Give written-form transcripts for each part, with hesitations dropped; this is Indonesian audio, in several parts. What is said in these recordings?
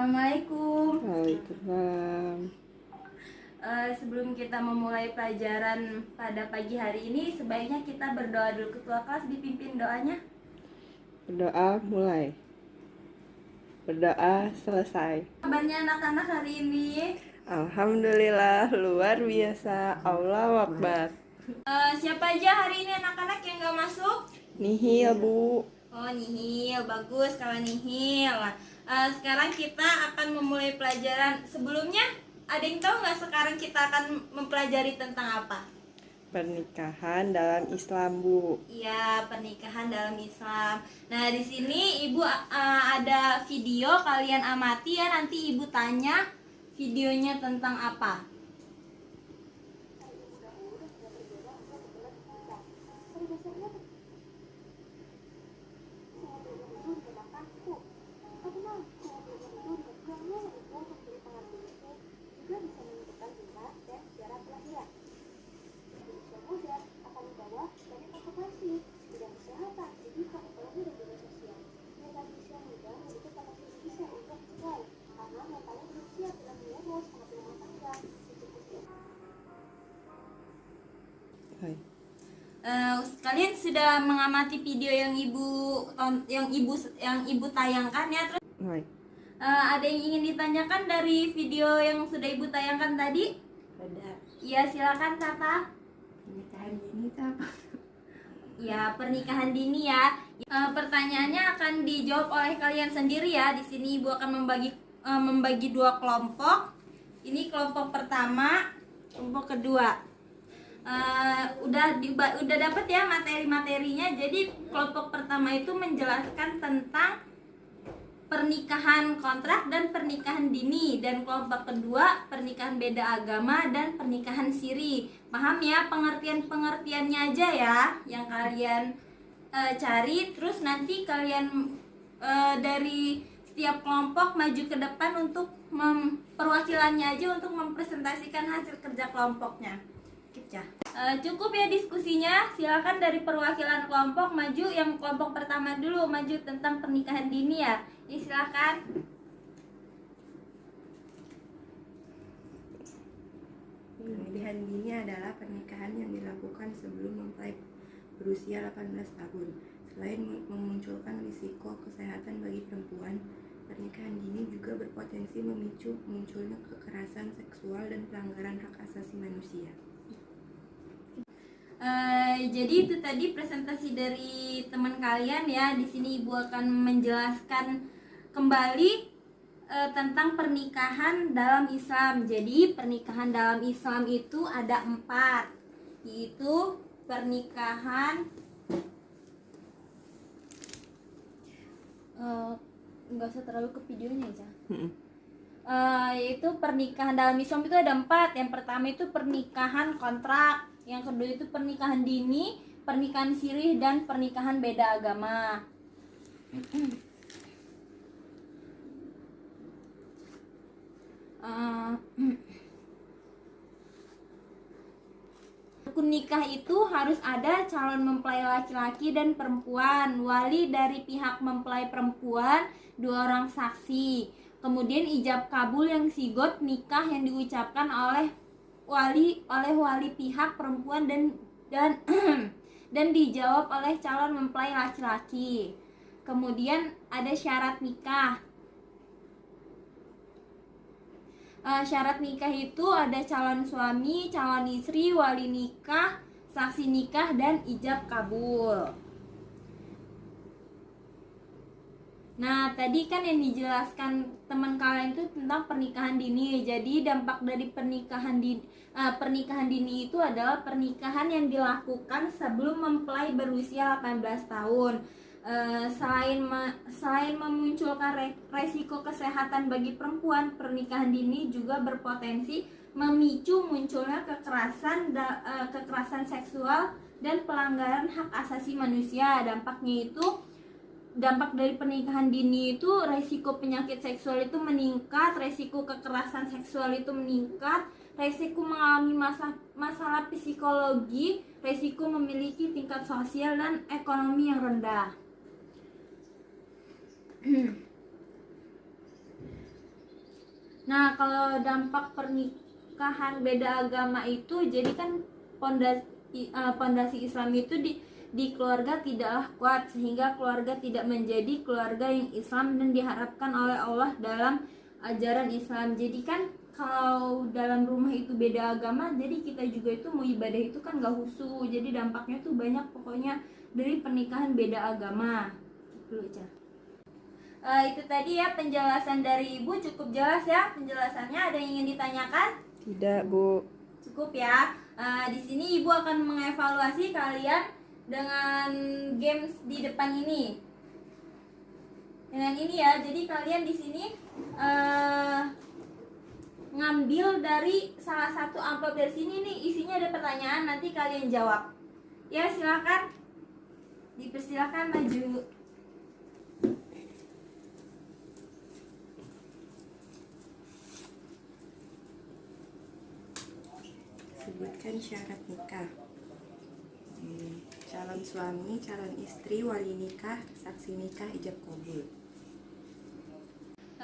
Assalamualaikum. Waalaikumsalam. Sebelum kita memulai pelajaran pada pagi hari ini, sebaiknya kita berdoa dulu. Ketua kelas dipimpin doanya. Berdoa mulai. Berdoa selesai. Kabarnya anak-anak hari ini? Alhamdulillah, luar biasa. Allahu Akbar. Siapa aja hari ini anak-anak yang gak masuk? Nihil, Bu. Oh, nihil. Bagus kalau nihil. Sekarang kita akan memulai pelajaran. Sebelumnya, ada yang tahu nggak sekarang kita akan mempelajari tentang apa? Pernikahan dalam Islam, Bu. Iya, pernikahan dalam Islam. Nah, di sini Ibu ada video, kalian amati ya. Nanti Ibu tanya videonya tentang apa. Hai. Kalian sudah mengamati video yang ibu tayangkan ya. Terus Hai. ada yang ingin ditanyakan dari video yang sudah Ibu tayangkan tadi? Ada. Iya, silakan Tata. Pernikahan dini itu apa? Ya, pernikahan dini ya. Pertanyaannya akan dijawab oleh kalian sendiri ya. Di sini Ibu akan membagi dua kelompok. Ini kelompok pertama, kelompok kedua. Udah dapat ya materi-materinya. Jadi kelompok pertama itu menjelaskan tentang pernikahan kontrak dan pernikahan dini, dan kelompok kedua pernikahan beda agama dan pernikahan siri. Paham ya pengertiannya aja ya yang kalian cari. Terus nanti kalian dari setiap kelompok maju ke depan untuk perwakilannya aja untuk mempresentasikan hasil kerja kelompoknya. Cukup ya diskusinya. Silakan dari perwakilan kelompok maju. Yang kelompok pertama dulu maju tentang pernikahan dini ya. Ini silakan. Pernikahan dini adalah pernikahan yang dilakukan sebelum mempelai berusia 18 tahun. Selain memunculkan risiko kesehatan bagi perempuan, pernikahan dini juga berpotensi memicu munculnya kekerasan seksual dan pelanggaran hak asasi manusia. Jadi itu tadi presentasi dari teman kalian ya. Di sini Ibu akan menjelaskan kembali tentang pernikahan dalam Islam. Jadi pernikahan dalam Islam itu ada 4, yaitu pernikahan nggak usah terlalu ke videonya aja. Yaitu pernikahan dalam Islam itu ada 4. Yang pertama itu pernikahan kontrak, yang kedua itu pernikahan dini, pernikahan sirih, dan pernikahan beda agama. Rukun nikah itu harus ada calon mempelai laki-laki dan perempuan, wali dari pihak mempelai perempuan, 2 orang saksi, kemudian ijab kabul yang sigot nikah yang diucapkan oleh wali pihak perempuan dan dijawab oleh calon mempelai laki-laki. Kemudian ada syarat nikah. Syarat nikah itu ada calon suami, calon istri, wali nikah, saksi nikah, dan ijab kabul. Nah, tadi kan yang dijelaskan teman kalian itu tentang pernikahan dini. Jadi dampak dari pernikahan dini itu adalah pernikahan yang dilakukan sebelum mempelai berusia 18 tahun. Selain memunculkan resiko kesehatan bagi perempuan, pernikahan dini juga berpotensi memicu munculnya kekerasan seksual dan pelanggaran hak asasi manusia. Dampak dari pernikahan dini itu resiko penyakit seksual itu meningkat, resiko kekerasan seksual itu meningkat, resiko mengalami masalah psikologi, resiko memiliki tingkat sosial dan ekonomi yang rendah. Nah, kalau dampak pernikahan beda agama itu, jadi kan pondasi Islam itu di keluarga tidaklah kuat, sehingga keluarga tidak menjadi keluarga yang Islam dan diharapkan oleh Allah dalam ajaran Islam. Jadi kan kalau dalam rumah itu beda agama, jadi kita juga itu mau ibadah itu kan gak khusyuk. Jadi dampaknya tuh banyak pokoknya dari pernikahan beda agama. Gitu, Ca. Itu tadi ya penjelasan dari Ibu, cukup jelas ya penjelasannya. Ada yang ingin ditanyakan? Tidak, Bu. Cukup ya. Di sini Ibu akan mengevaluasi kalian dengan games di depan ini. Dengan ini ya. Jadi kalian di sini ngambil dari salah satu amplop dari sini nih, isinya ada pertanyaan, nanti kalian jawab. Ya, silakan. Dipersilakan maju. Sebutkan syarat nikah. Calon suami, calon istri, wali nikah, saksi nikah, ijab kabul.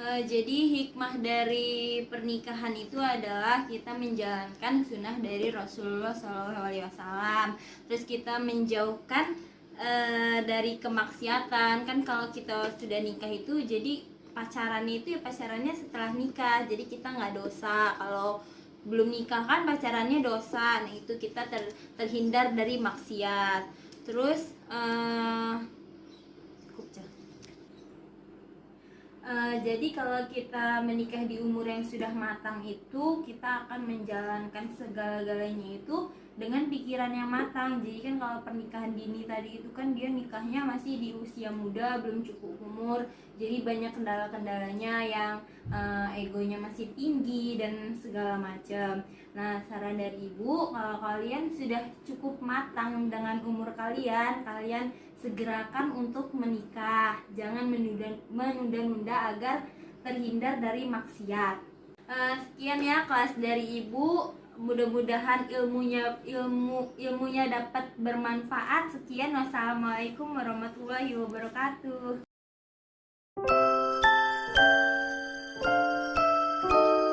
Jadi hikmah dari pernikahan itu adalah kita menjalankan sunnah dari Rasulullah SAW. Terus kita menjauhkan dari kemaksiatan. Kan kalau kita sudah nikah itu jadi pacarannya itu ya pacarannya setelah nikah. Jadi kita nggak dosa. Kalau belum nikah kan pacarannya dosa. Nah itu kita terhindar dari maksiat. Terus cukup, Cah. Jadi kalau kita menikah di umur yang sudah matang itu, kita akan menjalankan segala-galanya itu dengan pikiran yang matang. Jadi kan kalau pernikahan dini tadi itu kan dia nikahnya masih di usia muda, belum cukup umur. Jadi banyak kendala-kendalanya yang egonya masih tinggi dan segala macam. Nah, saran dari Ibu, kalau kalian sudah cukup matang dengan umur kalian, kalian segerakan untuk menikah. Jangan menunda-nunda agar terhindar dari maksiat. Sekian ya kelas dari Ibu. Mudah-mudahan ilmunya dapat bermanfaat. Sekian, wassalamualaikum warahmatullahi wabarakatuh.